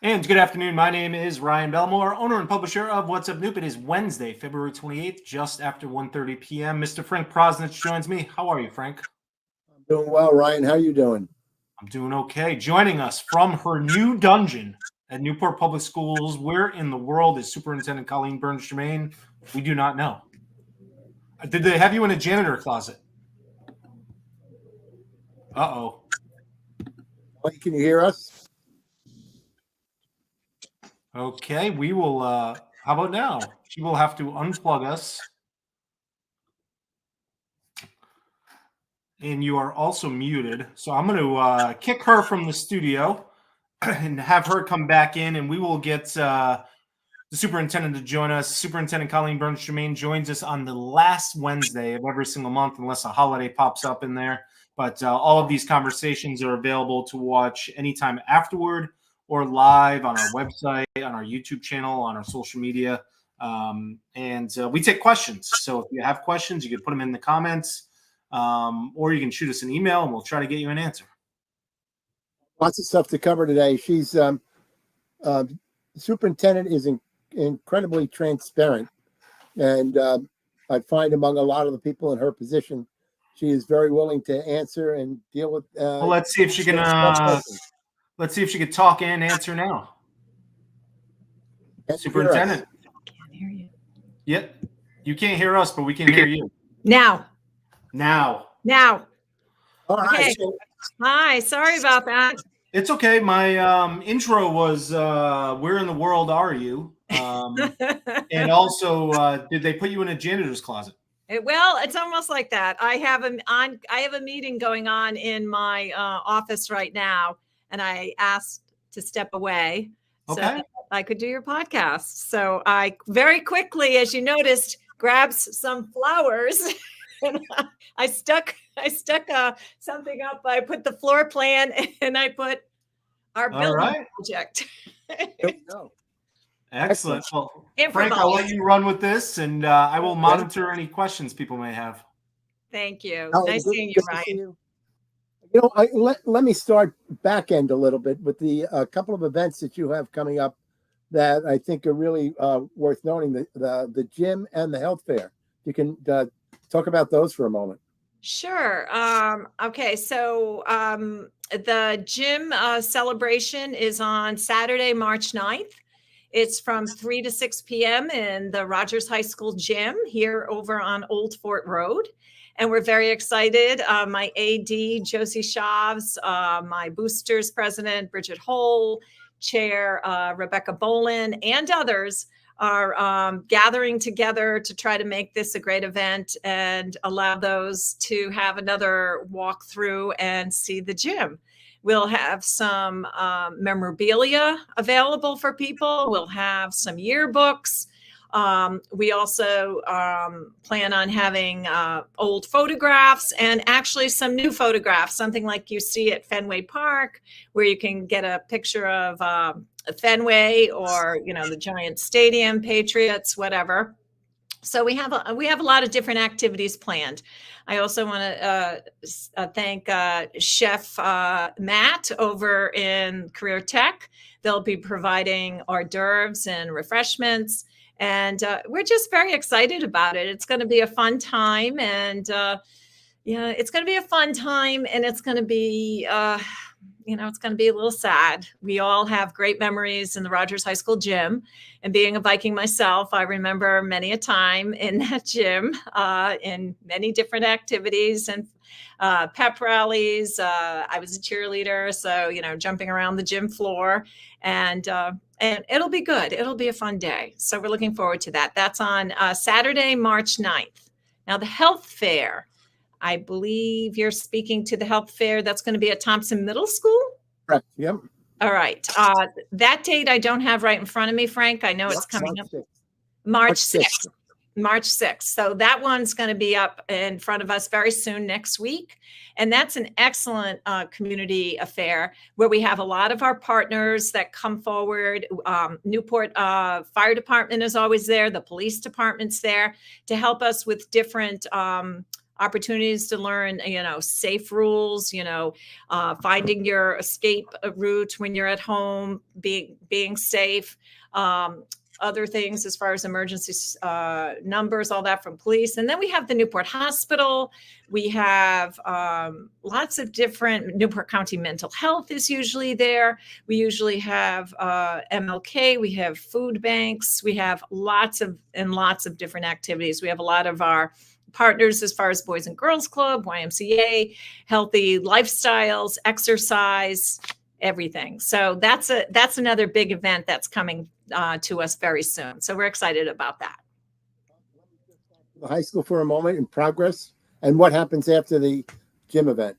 And good afternoon. My name is Ryan Belmore, owner and publisher of What's Up Newport. It is Wednesday, February 28th, just after 1:30 p.m. Mr. Frank Prosnich joins me. How are you, Frank? I'm doing well, Ryan. How are you doing? I'm doing okay. Joining us from her new dungeon at Newport Public Schools, where in the world is Superintendent Colleen Jermain? We do not know. Did they have you in a janitor closet? Uh-oh. Can you hear us? Okay, we will, how about now? She will have to unplug us. And you are also muted. So I'm going to kick her from the studio and have her come back in, and we will get the superintendent to join us. Superintendent Colleen Jermain joins us on the last Wednesday of every single month, unless a holiday pops up in there. But all of these conversations are available to watch anytime afterward or live on our website, on our YouTube channel, on our social media. And we take questions. So if you have questions, you can put them in the comments, or you can shoot us an email and we'll try to get you an answer. Lots of stuff to cover today. She's superintendent is incredibly transparent, and I find among a lot of the people in her position, she is very willing to answer and deal with. Well, let's see if she can. Let's see if she can talk and answer now. Superintendent. Can't hear you. Yep. You can't hear us, but we can hear you. Now. All right. Okay. Hi. Sorry about that. It's okay. My intro was where in the world are you? And also, did they put you in a janitor's closet? Well, it's almost like that. I have a meeting going on in my office right now, and I asked to step away so that I could do your podcast. So I very quickly, as you noticed, grabbed some flowers and I stuck something up. I put the floor plan and I put our building project. Excellent. Well, Frank, I'll let you run with this, and I will monitor any questions people may have. Thank you. Nice seeing you, Ryan. Let me start back end a little bit with the couple of events that you have coming up that I think are really worth noting. The gym and the health fair. You can talk about those for a moment. Sure. Okay. So the gym celebration is on Saturday, March 9th. It's from 3 to 6 p.m. in the Rogers High School gym here over on Old Fort Road. And we're very excited. My AD, Josie Shavs, my boosters president, Bridget Hole, chair, Rebecca Bolin, and others are gathering together to try to make this a great event and allow those to have another walk through and see the gym. We'll have some memorabilia available for people. We'll have some yearbooks. We also plan on having old photographs and actually some new photographs, something like you see at Fenway Park, where you can get a picture of Fenway or, the Giant Stadium, Patriots, whatever. So we have a lot of different activities planned. I also want to thank Chef Matt over in Career Tech. They'll be providing hors d'oeuvres and refreshments. And we're just very excited about it. It's going to be a fun time. And, it's going to be a fun time. And it's going to be, it's going to be a little sad. We all have great memories in the Rogers High School gym. And being a Viking myself, I remember many a time in that gym in many different activities and pep rallies. I was a cheerleader, so, jumping around the gym floor. And it'll be good. It'll be a fun day. So we're looking forward to that. That's on Saturday, March 9th. Now, the health fair. I believe you're speaking to the health fair. That's going to be at Thompson Middle School? Correct. Yep. All right. That date I don't have right in front of me, Frank. I know it's coming up. March 6th. March 6th. So that one's going to be up in front of us very soon next week. And that's an excellent community affair where we have a lot of our partners that come forward. Newport Fire Department is always there. The police department's there to help us with different opportunities to learn, safe rules, finding your escape route when you're at home, being safe, other things as far as emergency numbers, all that from police. And then we have the Newport Hospital. We have lots of different, Newport County Mental Health is usually there. We usually have MLK. We have food banks. We have lots of different activities. We have a lot of our partners as far as Boys and Girls Club, YMCA, healthy lifestyles, exercise, everything. So that's another big event that's coming to us very soon. So we're excited about that. The high school for a moment in progress, and what happens after the gym event?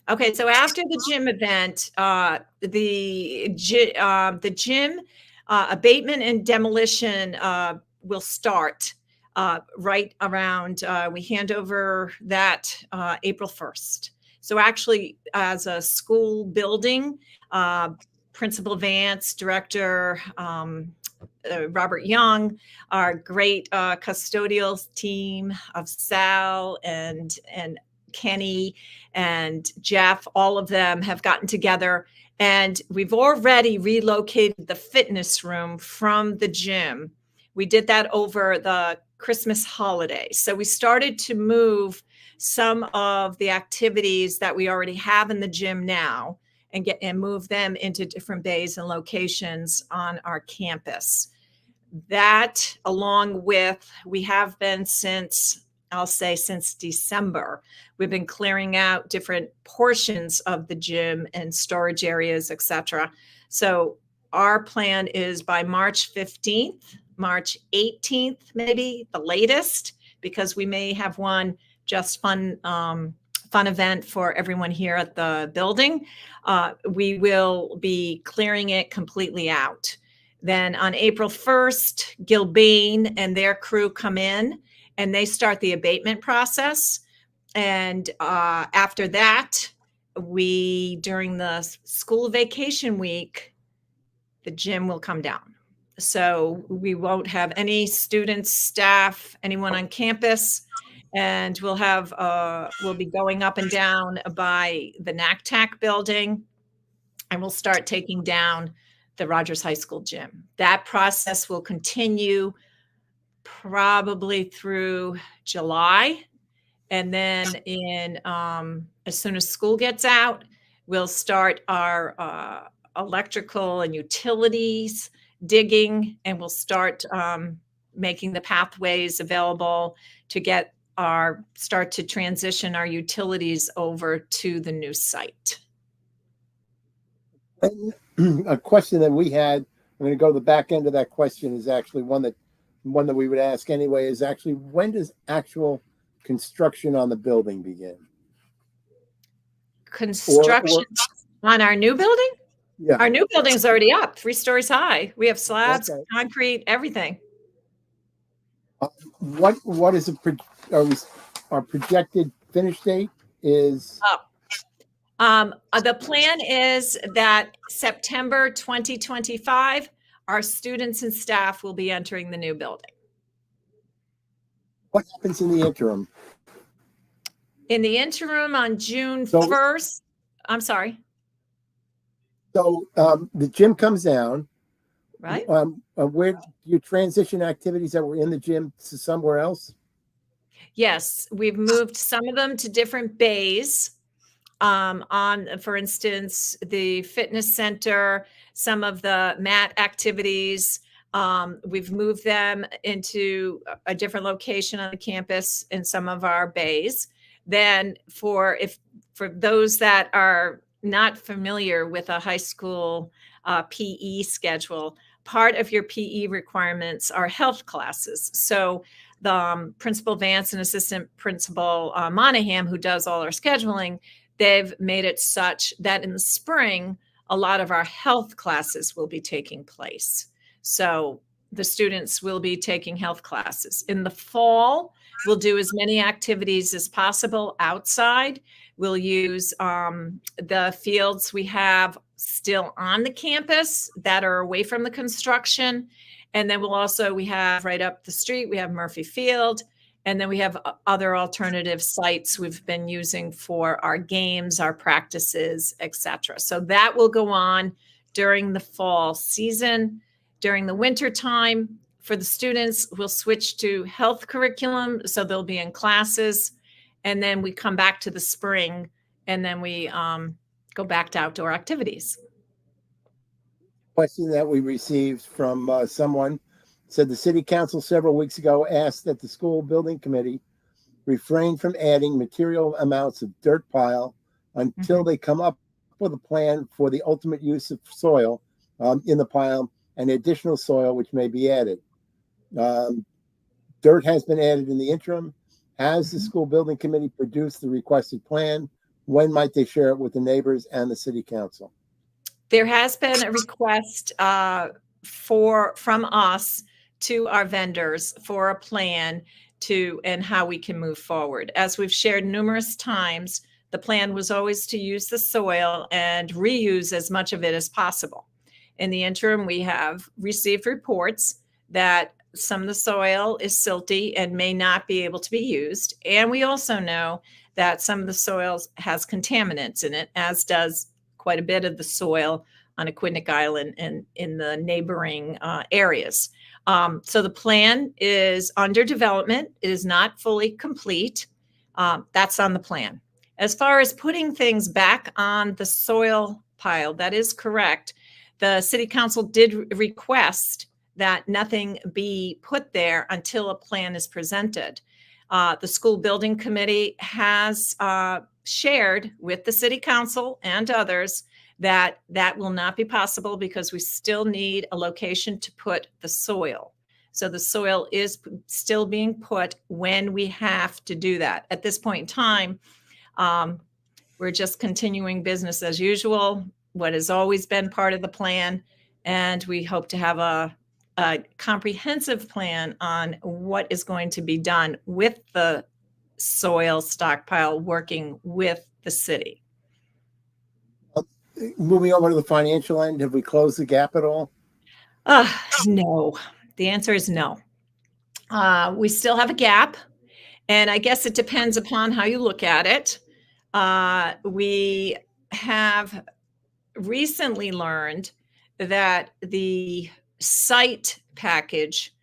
Okay, so after the gym event, the gym abatement and demolition will start right around, we hand over that April 1st. So actually, as a school building, Principal Vance, Director Robert Young, our great custodial team of Sal and Kenny and Jeff, all of them have gotten together, and we've already relocated the fitness room from the gym. We did that over the Christmas holiday. So we started to move some of the activities that we already have in the gym now and move them into different bays and locations on our campus. That, along with, we have been since December, we've been clearing out different portions of the gym and storage areas, etc. So our plan is by March 15th, March 18th, maybe the latest, because we may have one just fun event for everyone here at the building. We will be clearing it completely out. Then on April 1st, Gilbane and their crew come in and they start the abatement process. And after that, during the school vacation week, the gym will come down. So we won't have any students, staff, anyone on campus. And we'll be going up and down by the NACTAC building, and we'll start taking down the Rogers High School gym. That process will continue probably through July. And then as soon as school gets out, we'll start our electrical and utilities digging, and we'll start making the pathways available to start to transition our utilities over to the new site. And a question that we had, I'm going to go to the back end of that question, is actually one that we would ask anyway, is actually, when does actual construction on the building begin? Construction on our new building? Yeah. Our new building's already up, 3 stories high. We have slabs, Okay. concrete, everything. What is our projected finish date is? The plan is that September 2025, our students and staff will be entering the new building. What happens in the interim? In the interim, on June 1st, I'm sorry. So the gym comes down, right? Where do you transition activities that were in the gym to somewhere else? Yes, we've moved some of them to different bays. For instance, the fitness center, some of the mat activities, we've moved them into a different location on the campus in some of our bays. Then for those that are not familiar with a high school PE schedule, part of your PE requirements are health classes. So the Principal Vance and Assistant Principal Monahan, who does all our scheduling, they've made it such that in the spring, a lot of our health classes will be taking place. So the students will be taking health classes. In the fall, we'll do as many activities as possible outside. We'll use the fields we have still on the campus that are away from the construction. And then we have right up the street, we have Murphy Field. And then we have other alternative sites we've been using for our games, our practices, etc. So that will go on during the fall season. During the winter time, for the students, we'll switch to health curriculum. So they'll be in classes. And then we come back to the spring, and then we go back to outdoor activities. Question that we received from someone said the city council several weeks ago asked that the school building committee refrain from adding material amounts of dirt pile until they come up with a plan for the ultimate use of soil in the pile and additional soil which may be added. Dirt has been added in the interim. Has the school building committee produced the requested plan? When might they share it with the neighbors and the city council? There has been a request from us to our vendors for a plan and how we can move forward. As we've shared numerous times, the plan was always to use the soil and reuse as much of it as possible. In the interim, we have received reports that some of the soil is silty and may not be able to be used. And we also know that some of the soil has contaminants in it, as does quite a bit of the soil on Aquidneck Island and in the neighboring areas. So the plan is under development. It is not fully complete. That's on the plan. As far as putting things back on the soil pile, that is correct. The city council did request that nothing be put there until a plan is presented. The school building committee has shared with the city council and others that will not be possible because we still need a location to put the soil. So the soil is still being put when we have to do that. At this point in time, we're just continuing business as usual, what has always been part of the plan. And we hope to have a comprehensive plan on what is going to be done with the soil stockpile, working with the city. Moving over to the financial end, have we closed the gap at all? No. The answer is no. We still have a gap, and I guess it depends upon how you look at it. We have recently learned that the site package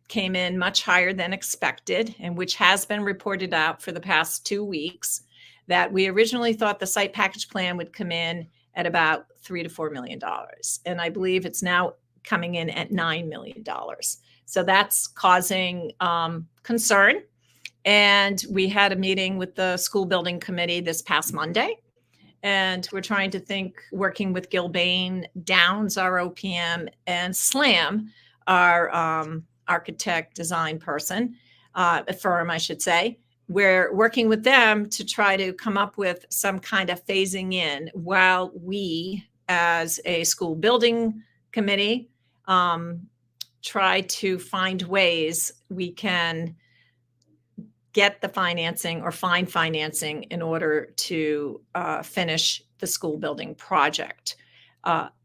came in much higher than expected, and which has been reported out for the past 2 weeks, that we originally thought the site package plan would come in at about $3 to $4 million. And I believe it's now coming in at $9 million. So that's causing concern. And we had a meeting with the school building committee this past Monday. And we're trying to think, working with Gilbane, Downs, our OPM, and SLAM, our architect design person, firm, I should say. We're working with them to try to come up with some kind of phasing in while we, as a school building committee, try to find ways we can get the financing or find financing in order to finish the school building project.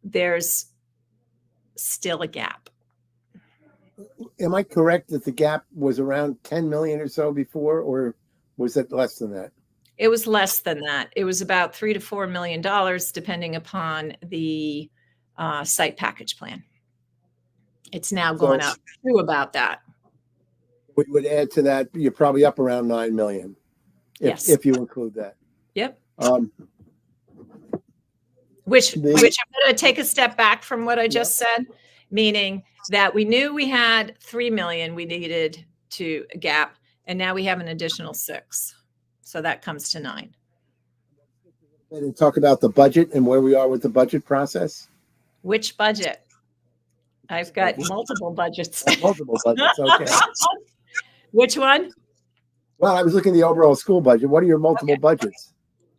There's still a gap. Am I correct that the gap was around 10 million or so before, or was it less than that? It was less than that. It was about $3 to $4 million, depending upon the site package plan. It's now going up to about that. We would add to that, you're probably up around 9 million. If you include that. Yep. Which I'm going to take a step back from what I just said, meaning that we knew we had 3 million we needed to gap, and now we have an additional 6. So that comes to 9. And talk about the budget and where we are with the budget process. Which budget? I've got multiple budgets. Multiple budgets, okay. Which one? Well, I was looking at the overall school budget. What are your multiple budgets?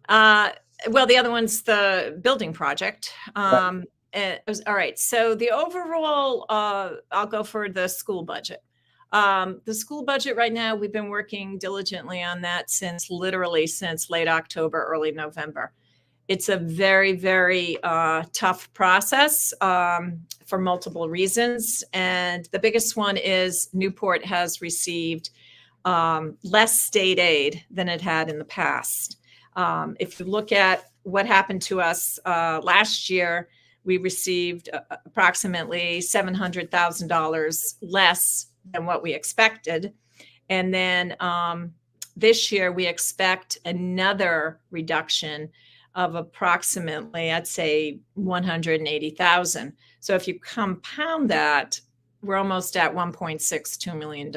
Well, the other one's the building project. Right. All right. So the overall, I'll go for the school budget. The school budget right now, we've been working diligently on that since late October, early November. It's a very, very tough process for multiple reasons. And the biggest one is Newport has received less state aid than it had in the past. If you look at what happened to us last year, we received approximately $700,000 less than what we expected. And then this year, we expect another reduction of approximately, I'd say, 180,000. So if you compound that, we're almost at $1.62 million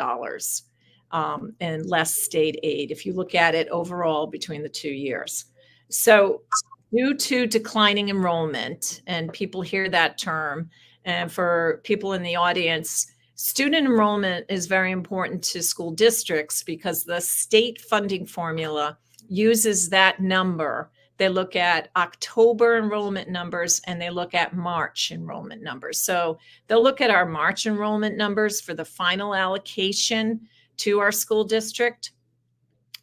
and less state aid if you look at it overall between the 2 years. So due to declining enrollment, and people hear that term, and for people in the audience, student enrollment is very important to school districts because the state funding formula uses that number. They look at October enrollment numbers and they look at March enrollment numbers. So they'll look at our March enrollment numbers for the final allocation to our school district.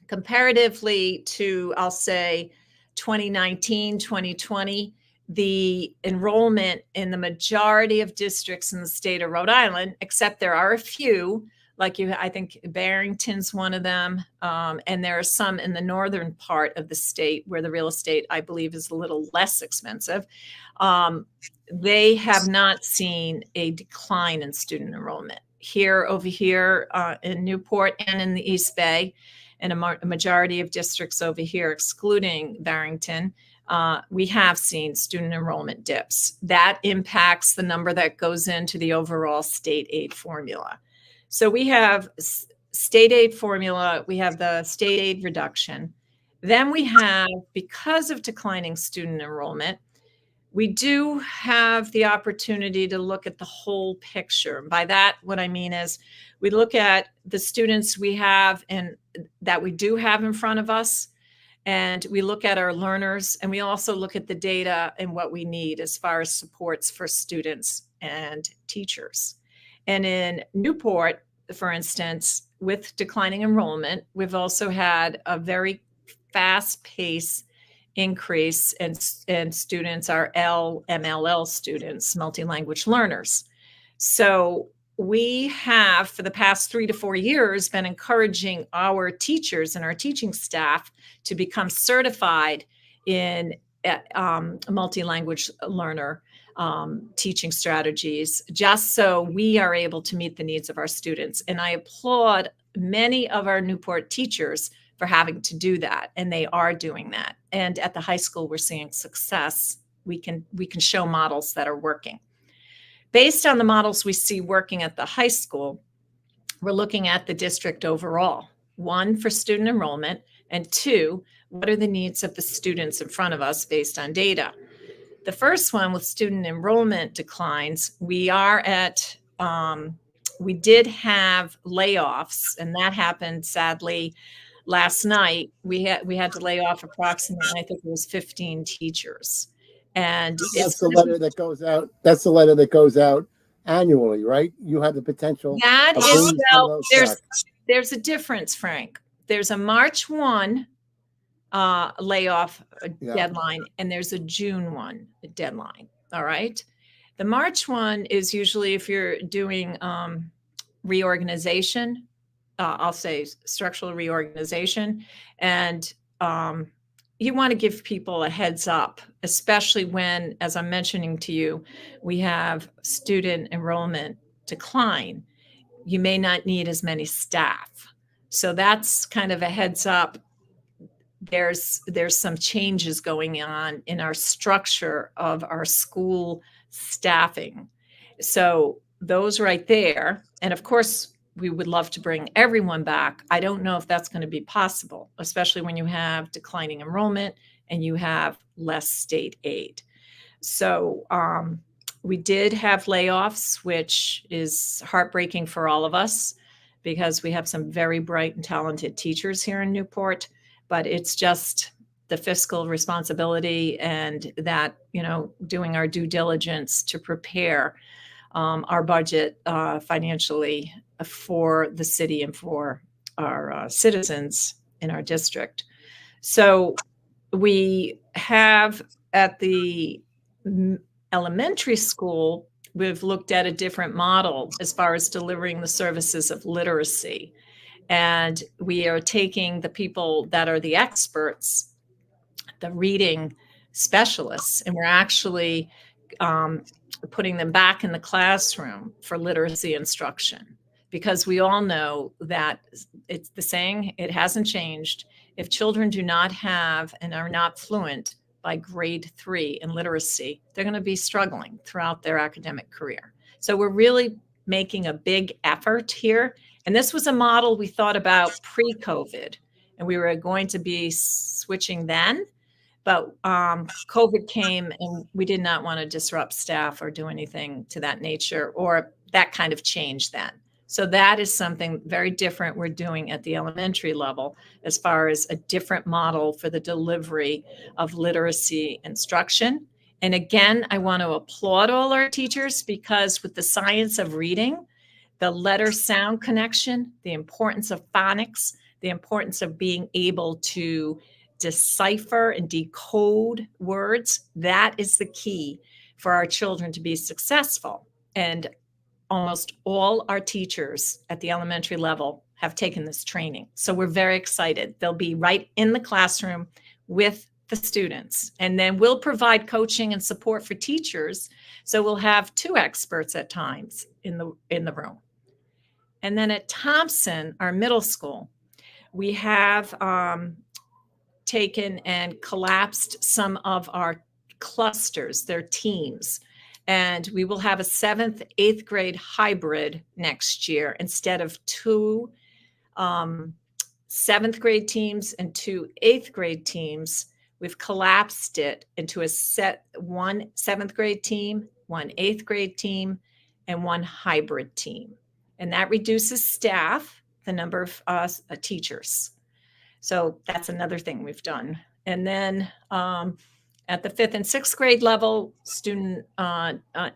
Comparatively to, I'll say, 2019, 2020, the enrollment in the majority of districts in the state of Rhode Island, except there are a few, like I think Barrington's one of them, and there are some in the northern part of the state where the real estate, I believe, is a little less expensive. They have not seen a decline in student enrollment. Over here in Newport and in the East Bay, and a majority of districts over here, excluding Barrington, we have seen student enrollment dips. That impacts the number that goes into the overall state aid formula. So we have state aid formula, we have the state aid reduction. Then we have, because of declining student enrollment, we do have the opportunity to look at the whole picture. And by that, what I mean is we look at the students we have and that we do have in front of us, and we look at our learners, and we also look at the data and what we need as far as supports for students and teachers. And in Newport, for instance, with declining enrollment, we've also had a very fast pace increase in students, our MLL students, multilanguage learners. So we have, for the past 3 to 4 years, been encouraging our teachers and our teaching staff to become certified in multilanguage learner teaching strategies, just so we are able to meet the needs of our students. And I applaud many of our Newport teachers for having to do that, and they are doing that. And at the high school, we're seeing success. We can show models that are working. Based on the models we see working at the high school, we're looking at the district overall. 1, for student enrollment, and 2, what are the needs of the students in front of us based on data? The first one, with student enrollment declines, we did have layoffs, and that happened sadly last night. We had to lay off approximately, I think it was 15 teachers. And that's the letter that goes out. That's the letter that goes out annually, right? You have the potential. That is, well, there's a difference, Frank. There's a March 1 layoff deadline, and there's a June 1 deadline. All right. The March 1 is usually if you're doing reorganization, I'll say structural reorganization, and you want to give people a heads up, especially when, as I'm mentioning to you, we have student enrollment decline. You may not need as many staff. So that's kind of a heads up. There's some changes going on in our structure of our school staffing. So those right there. And of course, we would love to bring everyone back. I don't know if that's going to be possible, especially when you have declining enrollment and you have less state aid. So we did have layoffs, which is heartbreaking for all of us because we have some very bright and talented teachers here in Newport, but it's just the fiscal responsibility and that, doing our due diligence to prepare our budget financially for the city and for our citizens in our district. So we have at the elementary school, we've looked at a different model as far as delivering the services of literacy. And we are taking the people that are the experts, the reading specialists, and we're actually putting them back in the classroom for literacy instruction, because we all know that it's the saying, it hasn't changed. If children do not have and are not fluent by grade 3 in literacy, they're going to be struggling throughout their academic career. So we're really making a big effort here. And this was a model we thought about pre-COVID, and we were going to be switching then. But COVID came and we did not want to disrupt staff or do anything to that nature or that kind of change then. So that is something very different we're doing at the elementary level as far as a different model for the delivery of literacy instruction. And again, I want to applaud all our teachers, because with the science of reading, the letter sound connection, the importance of phonics, the importance of being able to decipher and decode words, that is the key for our children to be successful. And almost all our teachers at the elementary level have taken this training. So we're very excited. They'll be right in the classroom with the students. And then we'll provide coaching and support for teachers. So we'll have 2 experts at times in the room. And then at Thompson, our middle school, we have taken and collapsed some of our clusters, their teams. And we will have a 7th, 8th grade hybrid next year instead of 2 7th grade teams and 2 8th grade teams. We've collapsed it into one 7th grade team, one 8th grade team, and one hybrid team. And that reduces staff, the number of teachers. So that's another thing we've done. And then at the 5th and 6th grade level, student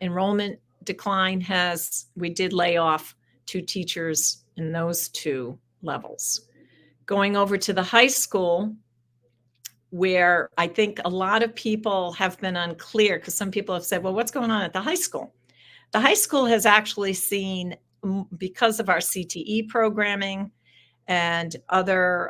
enrollment decline we did lay off 2 teachers in those 2 levels. Going over to the high school, where I think a lot of people have been unclear, because some people have said, well, what's going on at the high school? The high school has actually seen, because of our CTE programming and other,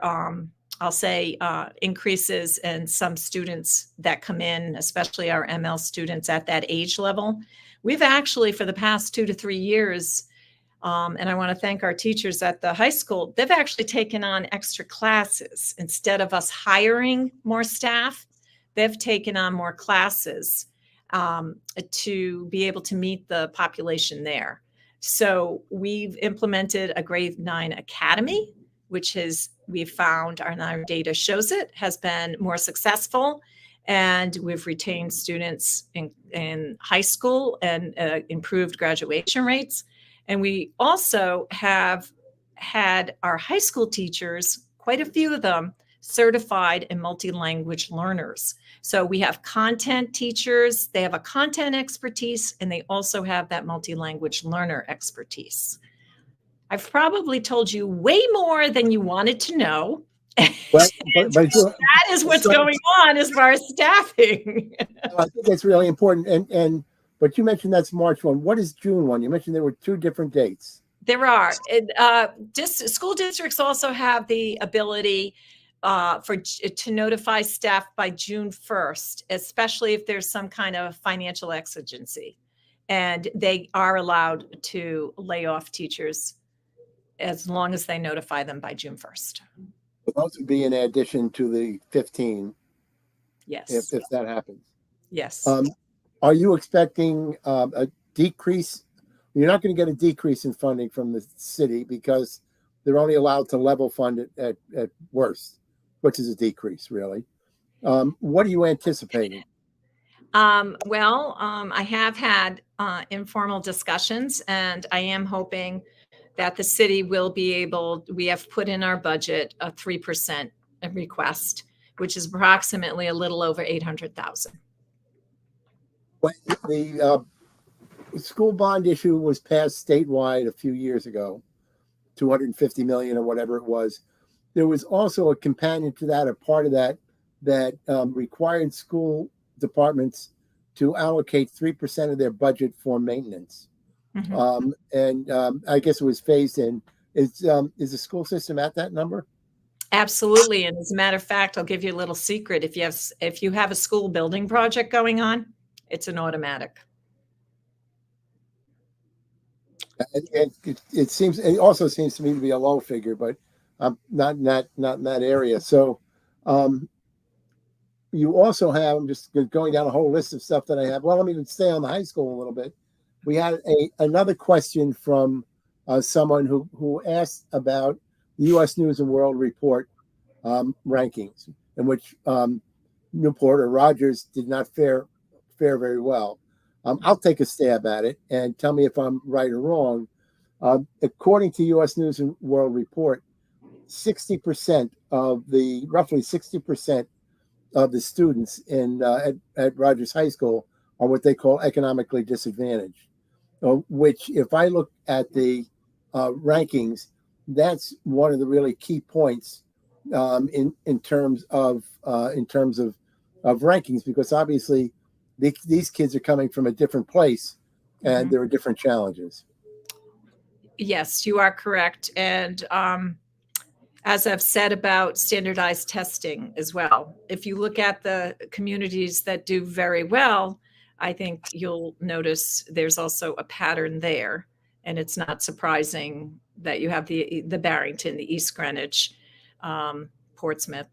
I'll say, increases in some students that come in, especially our ML students at that age level. We've actually, for the past 2 to 3 years, and I want to thank our teachers at the high school, they've actually taken on extra classes. Instead of us hiring more staff, they've taken on more classes to be able to meet the population there. So we've implemented a grade 9 academy, which we've found, and our data shows it, has been more successful. And we've retained students in high school and improved graduation rates. And we also have had our high school teachers, quite a few of them, certified in multilanguage learners. So we have content teachers, they have a content expertise, and they also have that multilanguage learner expertise. I've probably told you way more than you wanted to know. But that is what's going on as far as staffing. I think that's really important. But you mentioned that's March 1. What is June 1? You mentioned there were 2 different dates. There are. School districts also have the ability to notify staff by June 1st, especially if there's some kind of financial exigency. And they are allowed to lay off teachers as long as they notify them by June 1st. Those would be in addition to the 15. Yes. If that happens. Yes. Are you expecting a decrease? You're not going to get a decrease in funding from the city because they're only allowed to level fund it at worst, which is a decrease, really. What are you anticipating? I have had informal discussions, and I am hoping that the city will be able, we have put in our budget a 3% request, which is approximately a little over $800,000. The school bond issue was passed statewide a few years ago, $250 million or whatever it was. There was also a companion to that, a part of that required school departments to allocate 3% of their budget for maintenance. Mm-hmm. I guess it was phased in Is the school system at that number? Absolutely. And as a matter of fact, I'll give you a little secret. If you have a school building project going on, it's an automatic. It also seems to me to be a low figure, but not in that area. So you also have, I'm just going down a whole list of stuff that I have. Well, let me stay on the high school a little bit. We had another question from someone who asked about the U.S. News and World Report rankings, in which Newport or Rogers did not fare very well. I'll take a stab at it and tell me if I'm right or wrong. According to U.S. News and World Report, roughly 60% of the students at Rogers High School are what they call economically disadvantaged, which, if I look at the rankings, that's one of the really key points in terms of rankings, because obviously these kids are coming from a different place and there are different challenges. Yes, you are correct. And as I've said about standardized testing as well, if you look at the communities that do very well, I think you'll notice there's also a pattern there. And it's not surprising that you have the Barrington, the East Greenwich, Portsmouth.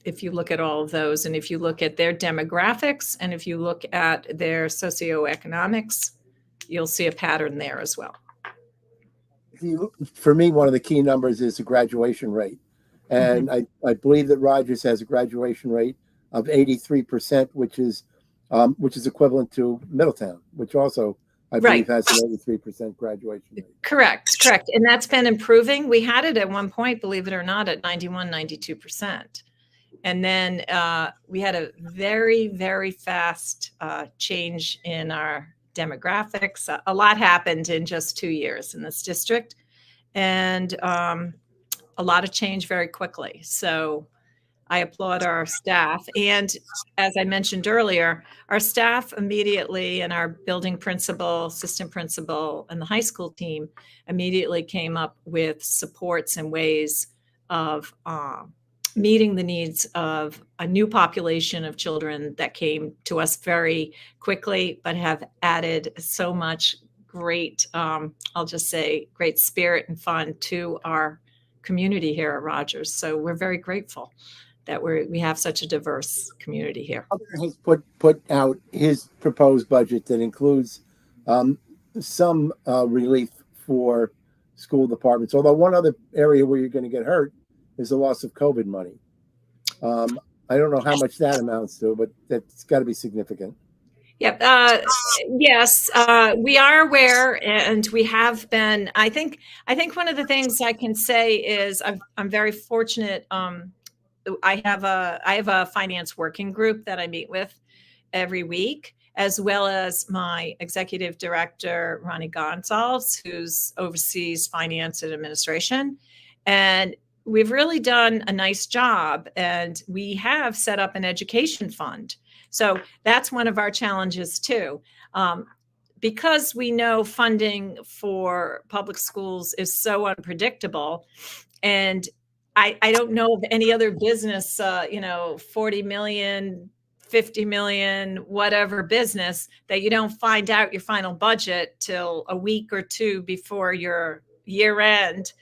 If you look at all of those, and if you look at their demographics, and if you look at their socioeconomics, you'll see a pattern there as well. For me, one of the key numbers is the graduation rate. And I believe that Rogers has a graduation rate of 83%, which is equivalent to Middletown, which also, I believe, has an 83% graduation rate. Correct. And that's been improving. We had it at one point, believe it or not, at 91, 92%. And then we had a very, very fast change in our demographics. A lot happened in just 2 years in this district, and a lot of change very quickly. So I applaud our staff. And as I mentioned earlier, our staff immediately, and our building principal, assistant principal, and the high school team immediately came up with supports and ways of meeting the needs of a new population of children that came to us very quickly, but have added so much great, I'll just say, great spirit and fun to our community here at Rogers. So we're very grateful that we have such a diverse community here. Governor has put out his proposed budget that includes some relief for school departments, although one other area where you're going to get hurt is the loss of COVID money. I don't know how much that amounts to, but that's got to be significant. Yep. Yes, we are aware, and we have been. I think one of the things I can say is I'm very fortunate. I have a finance working group that I meet with every week, as well as my executive director, Ronnie Gonzalez, who's oversees finance and administration. And we've really done a nice job, and we have set up an education fund. So that's one of our challenges too. Because we know funding for public schools is so unpredictable, and I don't know of any other business, 40 million, 50 million, whatever business, that you don't find out your final budget till a week or two before your year end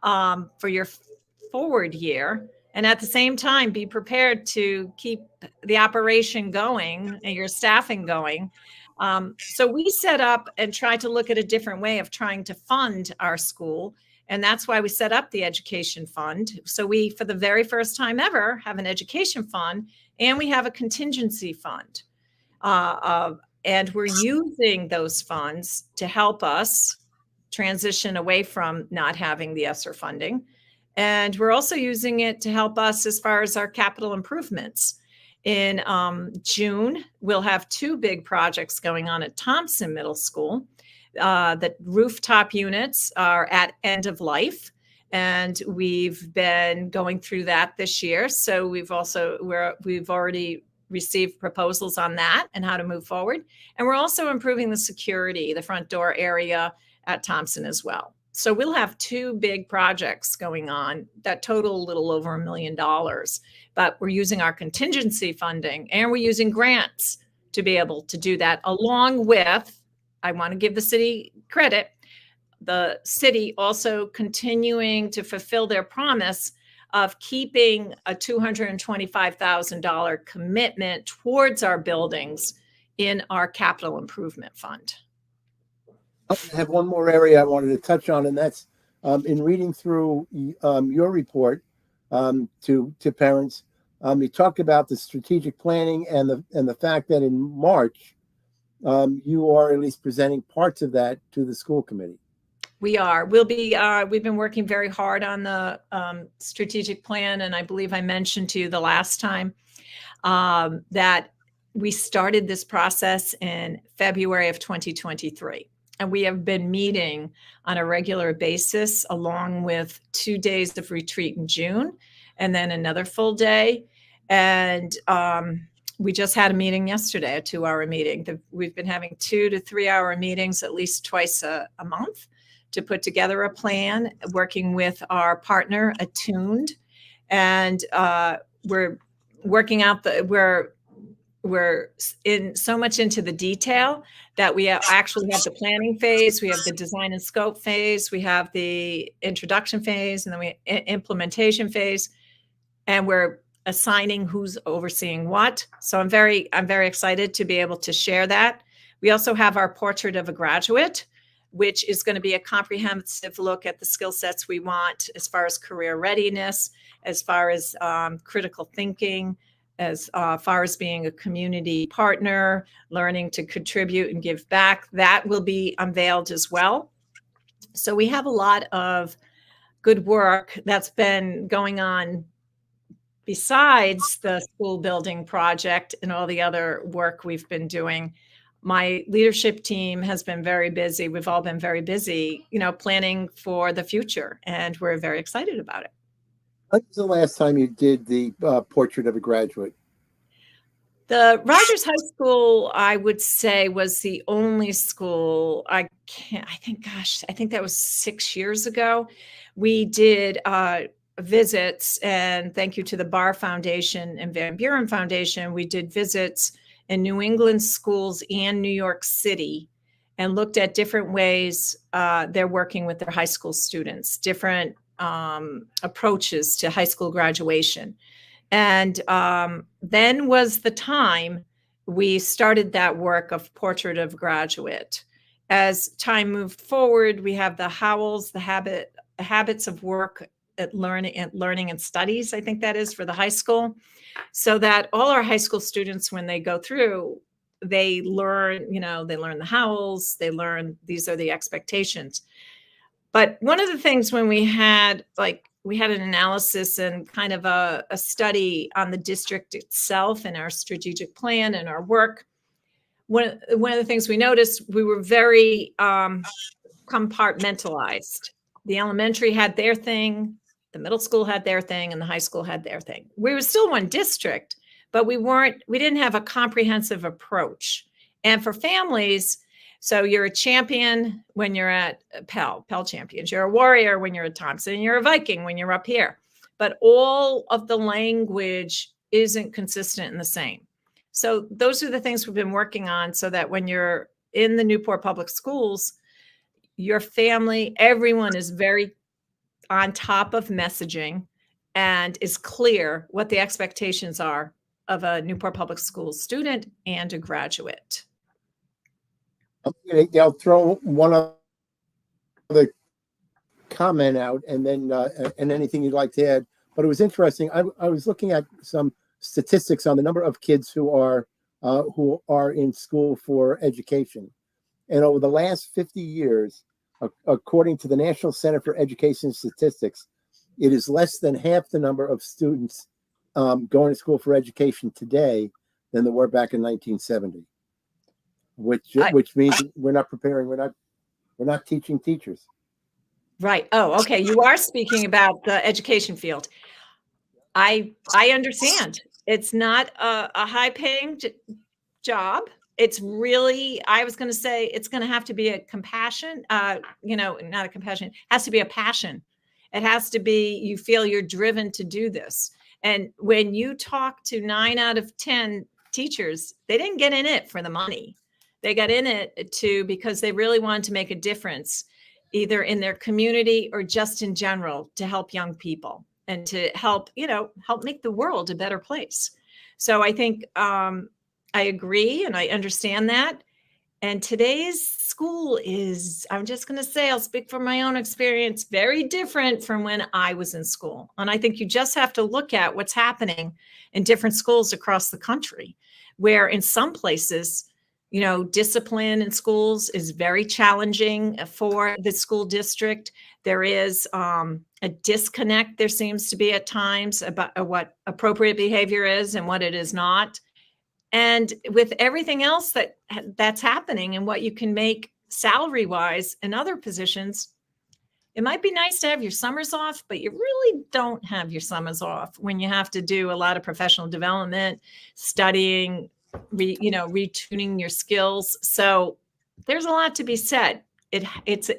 for your forward year. And at the same time, be prepared to keep the operation going and your staffing going. So we set up and try to look at a different way of trying to fund our school. And that's why we set up the education fund. So we, for the very first time ever, have an education fund, and we have a contingency fund. And we're using those funds to help us transition away from not having the ESSER funding. And we're also using it to help us as far as our capital improvements. In June, we'll have 2 big projects going on at Thompson Middle School. The rooftop units are at end of life, and we've been going through that this year. So we've already received proposals on that and how to move forward. And we're also improving the security, the front door area at Thompson as well. So we'll have two big projects going on that total a little over $1 million, but we're using our contingency funding and we're using grants to be able to do that, along with, I want to give the city credit, the city also continuing to fulfill their promise of keeping a $225,000 commitment towards our buildings in our capital improvement fund. I have one more area I wanted to touch on, and that's in reading through your report to parents. You talked about the strategic planning and the fact that in March you are at least presenting parts of that to the school committee. We are. We'll be. We've been working very hard on the strategic plan, and I believe I mentioned to you the last time that we started this process in February of 2023. And we have been meeting on a regular basis, along with 2 days of retreat in June, and then another full day. And we just had a meeting yesterday, a 2-hour meeting. We've been having 2 to 3 hour meetings at least twice a month to put together a plan, working with our partner, Attuned. And we're working out we're in so much into the detail that we actually have the planning phase, we have the design and scope phase, we have the introduction phase, and then we implementation phase, and we're assigning who's overseeing what. So I'm very excited to be able to share that. We also have our portrait of a graduate, which is going to be a comprehensive look at the skill sets we want as far as career readiness, as far as critical thinking, as far as being a community partner, learning to contribute and give back. That will be unveiled as well. So we have a lot of good work that's been going on besides the school building project and all the other work we've been doing. My leadership team has been very busy. We've all been very busy, planning for the future, and we're very excited about it. When was the last time you did the portrait of a graduate? The Rogers High School, I would say, was the only school. I think that was 6 years ago. We did visits, and thank you to the Barr Foundation and Van Buren Foundation. We did visits in New England schools and New York City, and looked at different ways they're working with their high school students, different approaches to high school graduation. And then was the time we started that work of portrait of graduate. As time moved forward, we have the Howells, the habits of work at learning and studies, I think that is, for the high school, so that all our high school students, when they go through, they learn, they learn the Howells, they learn these are the expectations. But one of the things when we had an analysis and kind of a study on the district itself and our strategic plan and our work, one of the things we noticed, we were very compartmentalized. The elementary had their thing, the middle school had their thing, and the high school had their thing. We were still one district, but we didn't have a comprehensive approach. And for families, so you're a champion when you're at Pell champions. You're a warrior when you're at Thompson. You're a Viking when you're up here. But all of the language isn't consistent and the same. So those are the things we've been working on, so that when you're in the Newport Public Schools, your family, everyone is very on top of messaging and is clear what the expectations are of a Newport Public Schools student and a graduate. I'll throw one other comment out, and then and anything you'd like to add. But it was interesting. I was looking at some statistics on the number of kids who are in school for education, and over the last 50 years, according to the National Center for Education Statistics, it is less than half the number of students going to school for education today than there were back in 1970. Which means we're not preparing. We're not teaching teachers. Right. Oh, okay. You are speaking about the education field. I understand. It's not a high-paying job. it's really, I was going to say, it's going to have to be a compassion, not a compassion, it has to be a passion. It has to be, you feel you're driven to do this. And when you talk to 9 out of 10 teachers, they didn't get in it for the money. They got in it because they really wanted to make a difference, either in their community or just in general, to help young people and to help make the world a better place. So I think I agree and I understand that. And today's school is, I'm just going to say, I'll speak from my own experience, very different from when I was in school. And I think you just have to look at what's happening in different schools across the country, where in some places, discipline in schools is very challenging for the school district. There is a disconnect, there seems to be at times, about what appropriate behavior is and what it is not. And with everything else that's happening and what you can make salary-wise in other positions, it might be nice to have your summers off, but you really don't have your summers off when you have to do a lot of professional development, studying, retuning your skills. So there's a lot to be said. It's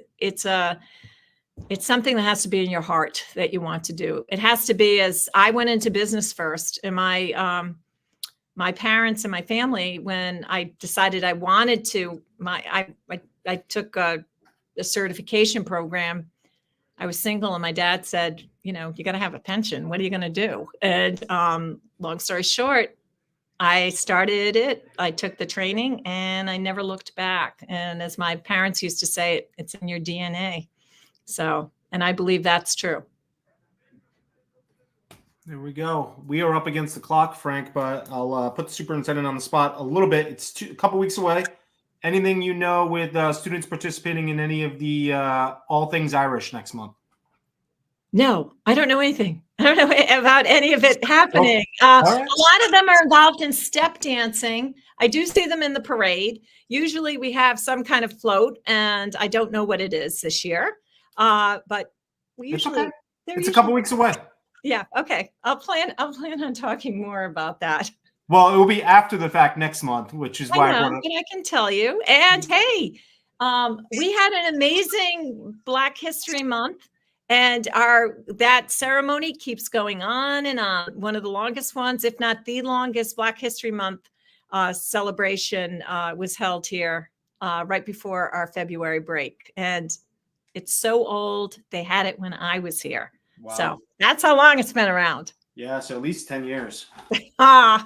something that has to be in your heart that you want to do. It has to be, as I went into business first, and my parents and my family, when I decided I wanted to, I took a certification program. I was single, and my dad said, you got to have a pension. What are you going to do? And long story short, I started it. I took the training, and I never looked back. And as my parents used to say, it's in your DNA. So, and I believe that's true. There we go. We are up against the clock, Frank, but I'll put the superintendent on the spot a little bit. It's a couple weeks away. Anything with students participating in any of the All Things Irish next month? No, I don't know anything. I don't know about any of it happening. Right. A lot of them are involved in step dancing. I do see them in the parade. Usually we have some kind of float, and I don't know what it is this year. But we usually, okay. It's a couple weeks away. Yeah. Okay. I'll plan on talking more about that. Well, it will be after the fact next month, which is why I can tell you. And hey, we had an amazing Black History Month, and that ceremony keeps going on and on. One of the longest ones, if not the longest, Black History Month celebration was held here right before our February break, and it's so old. They had it when I was here. Wow. So that's how long it's been around. Yeah, so at least 10 years. All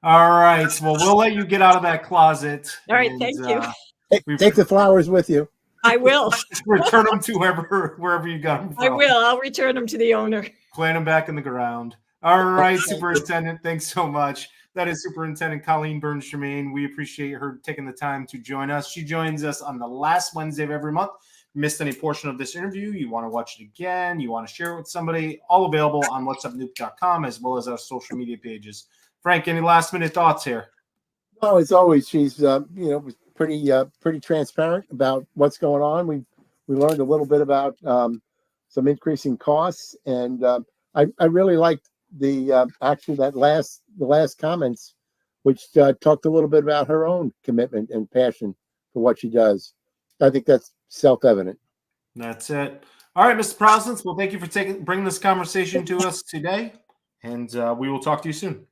right. Well, we'll let you get out of that closet. All right. Thank you. Take the flowers with you. I will. Return them to wherever you got them from. I will. I'll return them to the owner. Plant them back in the ground. All right, Superintendent. Thanks so much. That is Superintendent Colleen Jermain. We appreciate her taking the time to join us. She joins us on the last Wednesday of every month. Missed any portion of this interview, you want to watch it again, you want to share it with somebody, all available on whatsupnoop.com as well as our social media pages. Frank, any last minute thoughts here? Well, as always, she's pretty transparent about what's going on. We learned a little bit about some increasing costs, and I really liked the last comments, which talked a little bit about her own commitment and passion for what she does. I think that's self-evident. That's it. All right, Mr. Prosence. Well, thank you for bringing this conversation to us today, and we will talk to you soon.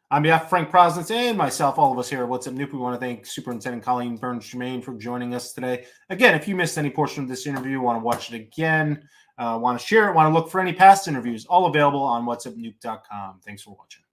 On behalf of Frank Prosence and myself, all of us here at What's Up Newport, we want to thank Superintendent Colleen Jermain for joining us today. Again, if you missed any portion of this interview, want to watch it again, want to share it, want to look for any past interviews, all available on whatsupnoop.com. Thanks for watching.